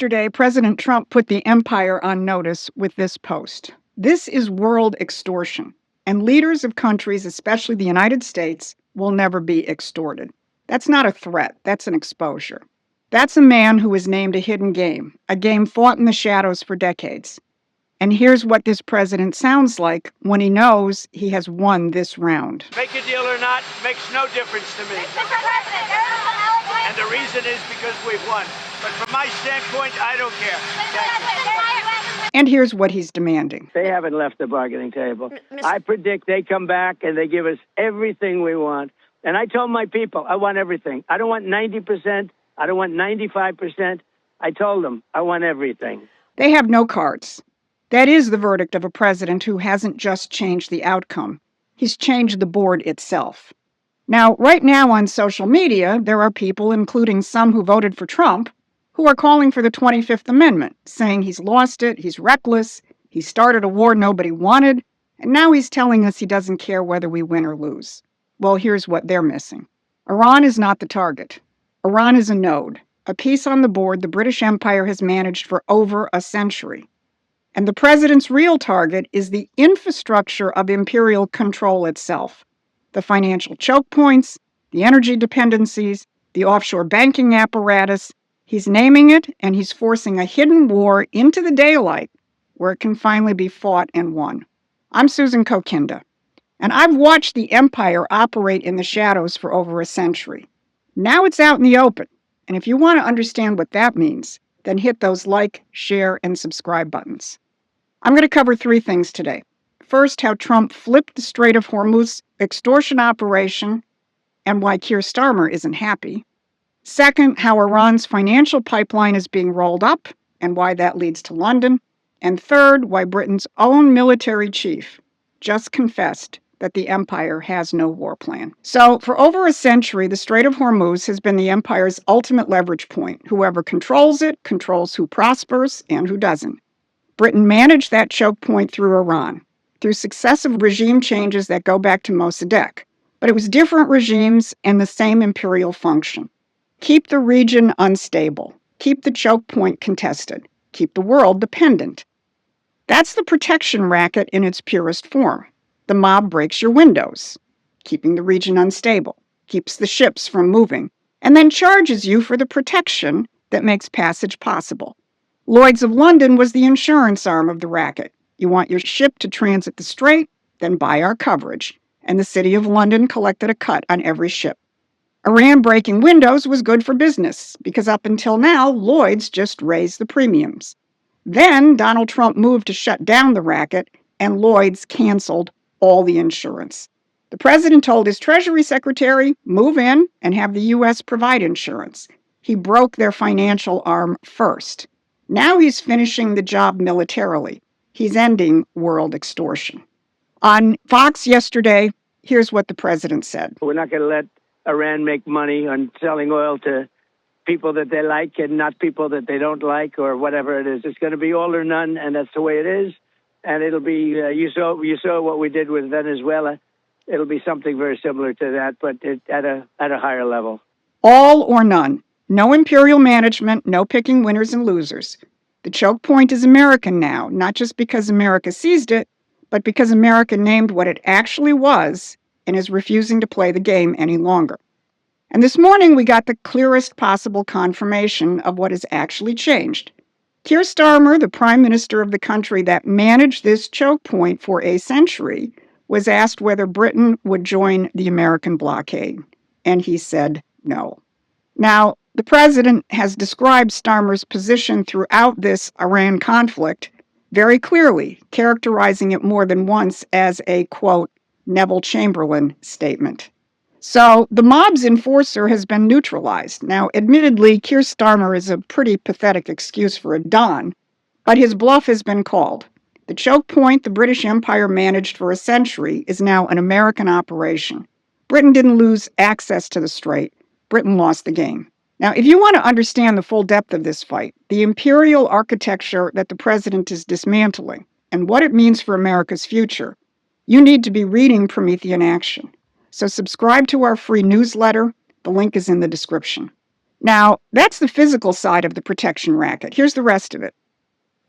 Yesterday, President Trump put the empire on notice with this post. This is world extortion, and leaders of countries, especially the United States, will never be extorted. That's not a threat, that's an exposure. That's a man who is named a hidden game, a game fought in the shadows for decades. And here's what this president sounds like when he knows he has won this round. Make a deal or not makes no difference to me. And the reason is because we've won. But from my standpoint, I don't care. Thank you. And here's what he's demanding. They haven't left the bargaining table. I predict they come back and they give us everything we want. And I told my people, I want everything. I don't want 90%. I don't want 95%. I told them, I want everything. They have no cards. That is the verdict of a president who hasn't just changed the outcome. He's changed the board itself. Now, right now on social media, there are people, including some who voted for Trump, who are calling for the 25th Amendment, saying he's lost it, he's reckless, he started a war nobody wanted, and now he's telling us he doesn't care whether we win or lose. Well, here's what they're missing. Iran is not the target. Iran is a node, a piece on the board the British Empire has managed for over a century. And the president's real target is the infrastructure of imperial control itself. The financial choke points, the energy dependencies, the offshore banking apparatus. He's naming it, and he's forcing a hidden war into the daylight where it can finally be fought and won. I'm Susan Kokinda, and I've watched the empire operate in the shadows for over a century. Now it's out in the open, and if you want to understand what that means, then hit those like, share, and subscribe buttons. I'm going to cover three things today. First, how Trump flipped the Strait of Hormuz extortion operation and why Keir Starmer isn't happy. Second, how Iran's financial pipeline is being rolled up and why that leads to London. And third, why Britain's own military chief just confessed that the empire has no war plan. So for over a century, the Strait of Hormuz has been the empire's ultimate leverage point. Whoever controls it controls who prospers and who doesn't. Britain managed that choke point through Iran, through successive regime changes that go back to Mossadegh. But it was different regimes and the same imperial function. Keep the region unstable, keep the choke point contested, keep the world dependent. That's the protection racket in its purest form. The mob breaks your windows, keeping the region unstable, keeps the ships from moving, and then charges you for the protection that makes passage possible. Lloyd's of London was the insurance arm of the racket. You want your ship to transit the strait? Then buy our coverage. And the City of London collected a cut on every ship. Iran breaking windows was good for business, because up until now, Lloyd's just raised the premiums. Then Donald Trump moved to shut down the racket, and Lloyd's canceled all the insurance. The president told his Treasury Secretary, move in and have the U.S. provide insurance. He broke their financial arm first. Now he's finishing the job militarily. He's ending world extortion. On Fox yesterday, here's what the president said. We're not going to let Iran make money on selling oil to people that they like and not people that they don't like or whatever it is. It's going to be all or none, and that's the way it is. And it'll be, you saw what we did with Venezuela. It'll be something very similar to that, but at a higher level. All or none. No imperial management, no picking winners and losers. The choke point is American now, not just because America seized it, but because America named what it actually was and is refusing to play the game any longer. And this morning we got the clearest possible confirmation of what has actually changed. Keir Starmer, the prime minister of the country that managed this choke point for a century, was asked whether Britain would join the American blockade, and he said no. Now, the president has described Starmer's position throughout this Iran conflict very clearly, characterizing it more than once as a, quote, Neville Chamberlain statement. So the mob's enforcer has been neutralized. Now, admittedly, Keir Starmer is a pretty pathetic excuse for a Don, but his bluff has been called. The choke point the British Empire managed for a century is now an American operation. Britain didn't lose access to the strait. Britain lost the game. Now, if you want to understand the full depth of this fight, the imperial architecture that the president is dismantling, and what it means for America's future, you need to be reading Promethean Action. So subscribe to our free newsletter. The link is in the description. Now, that's the physical side of the protection racket. Here's the rest of it.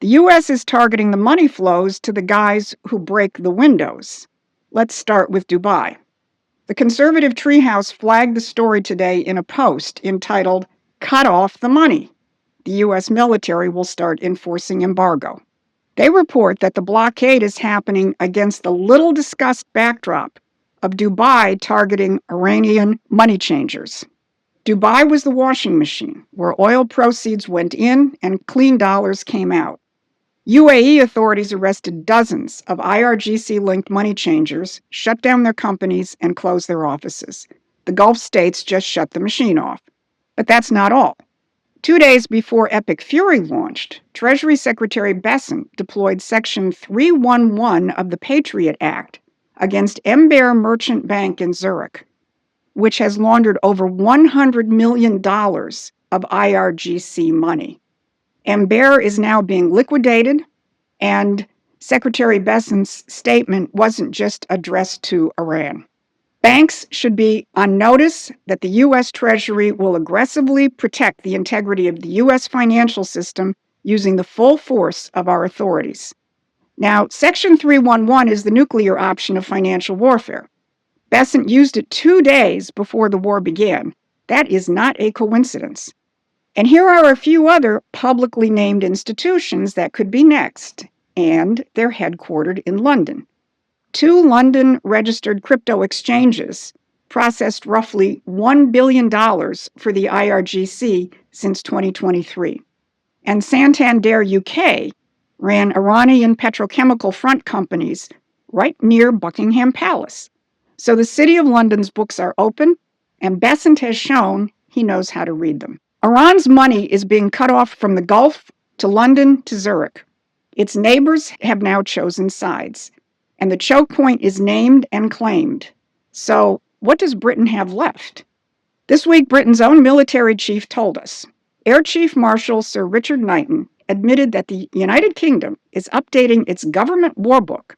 The U.S. is targeting the money flows to the guys who break the windows. Let's start with Dubai. The conservative treehouse flagged the story today in a post entitled, "Cut Off the Money. The U.S. military will start enforcing embargo." They report that the blockade is happening against the little discussed backdrop of Dubai targeting Iranian money changers. Dubai was the washing machine where oil proceeds went in and clean dollars came out. UAE authorities arrested dozens of IRGC-linked money changers, shut down their companies, and closed their offices. The Gulf states just shut the machine off. But that's not all. 2 days before Epic Fury launched, Treasury Secretary Bessent deployed Section 311 of the Patriot Act against Ember Merchant Bank in Zurich, which has laundered over $100 million of IRGC money. Ember is now being liquidated, and Secretary Bessent's statement wasn't just addressed to Iran. Banks should be on notice that the U.S. Treasury will aggressively protect the integrity of the U.S. financial system using the full force of our authorities. Now, Section 311 is the nuclear option of financial warfare. Bessent used it 2 days before the war began. That is not a coincidence. And here are a few other publicly named institutions that could be next, and they're headquartered in London. 2 London-registered crypto exchanges processed roughly $1 billion for the IRGC since 2023. And Santander UK ran Iranian petrochemical front companies right near Buckingham Palace. So the City of London's books are open, and Bessent has shown he knows how to read them. Iran's money is being cut off from the Gulf to London to Zurich. Its neighbors have now chosen sides, and the Chokepoint is named and claimed. So what does Britain have left? This week, Britain's own military chief told us. Air Chief Marshal Sir Richard Knighton admitted that the United Kingdom is updating its government war book,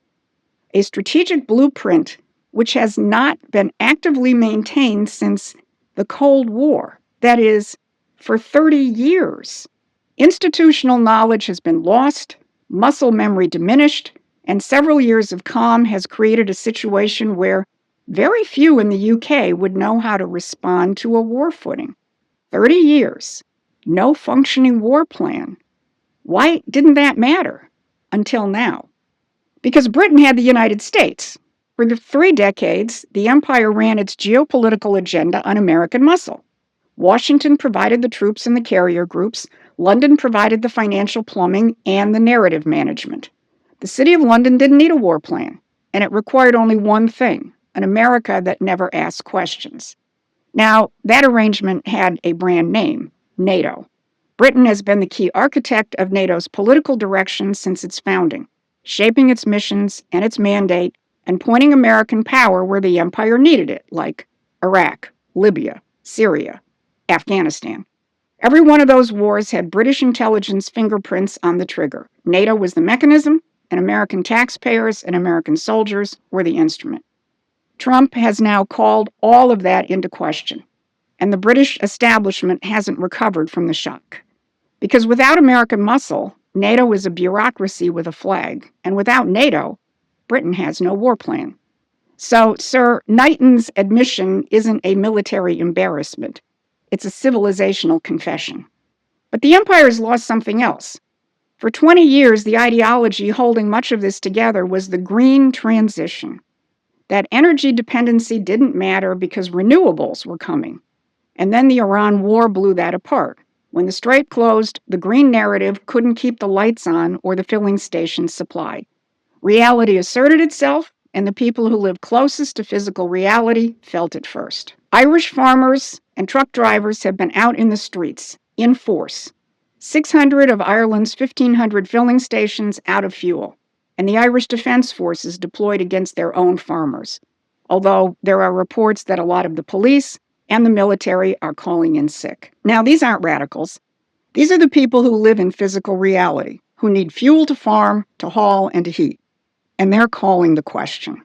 a strategic blueprint which has not been actively maintained since the Cold War, that is, for 30 years. Institutional knowledge has been lost, muscle memory diminished, and several years of calm has created a situation where very few in the UK would know how to respond to a war footing. 30 years, no functioning war plan. Why didn't that matter until now? Because Britain had the United States. For the 3 decades, the empire ran its geopolitical agenda on American muscle. Washington provided the troops and the carrier groups. London provided the financial plumbing and the narrative management. The City of London didn't need a war plan, and it required only one thing, an America that never asked questions. Now, that arrangement had a brand name, NATO. Britain has been the key architect of NATO's political direction since its founding, shaping its missions and its mandate and pointing American power where the empire needed it, like Iraq, Libya, Syria, Afghanistan. Every one of those wars had British intelligence fingerprints on the trigger. NATO was the mechanism, and American taxpayers and American soldiers were the instrument. Trump has now called all of that into question, and the British establishment hasn't recovered from the shock. Because without American muscle, NATO is a bureaucracy with a flag, and without NATO, Britain has no war plan. So Sir Knighton's admission isn't a military embarrassment. It's a civilizational confession. But the empire has lost something else. For 20 years, the ideology holding much of this together was the green transition. That energy dependency didn't matter because renewables were coming. And then the Iran war blew that apart. When the strait closed, the green narrative couldn't keep the lights on or the filling stations supplied. Reality asserted itself, and the people who lived closest to physical reality felt it first. Irish farmers and truck drivers have been out in the streets, in force. 600 of Ireland's 1,500 filling stations out of fuel, and the Irish Defence Forces deployed against their own farmers, although there are reports that a lot of the police and the military are calling in sick. Now, these aren't radicals. These are the people who live in physical reality, who need fuel to farm, to haul, and to heat. And they're calling the question.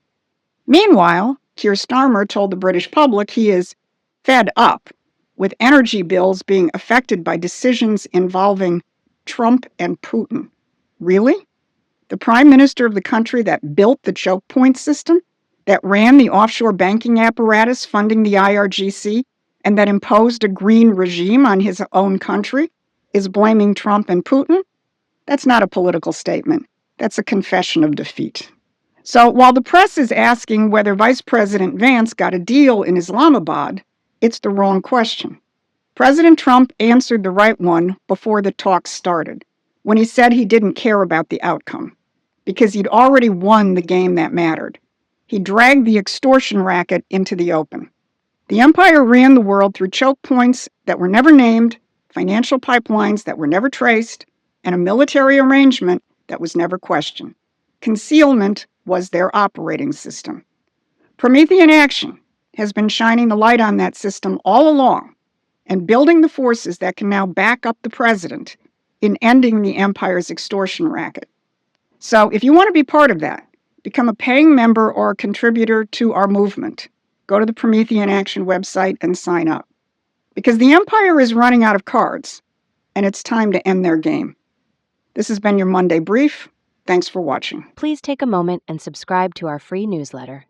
Meanwhile, Keir Starmer told the British public he is fed up with energy bills being affected by decisions involving Trump and Putin. Really? The prime minister of the country that built the Chokepoint system, that ran the offshore banking apparatus funding the IRGC, and that imposed a green regime on his own country, is blaming Trump and Putin? That's not a political statement. That's a confession of defeat. So while the press is asking whether Vice President Vance got a deal in Islamabad, it's the wrong question. President Trump answered the right one before the talks started, when he said he didn't care about the outcome, because he'd already won the game that mattered. He dragged the extortion racket into the open. The empire ran the world through choke points that were never named, financial pipelines that were never traced, and a military arrangement that was never questioned. Concealment was their operating system. Promethean Action has been shining the light on that system all along and building the forces that can now back up the president in ending the empire's extortion racket. So if you want to be part of that, become a paying member or a contributor to our movement. Go to the Promethean Action website and sign up. Because the empire is running out of cards, and it's time to end their game. This has been your Monday Brief. Thanks for watching. Please take a moment and subscribe to our free newsletter.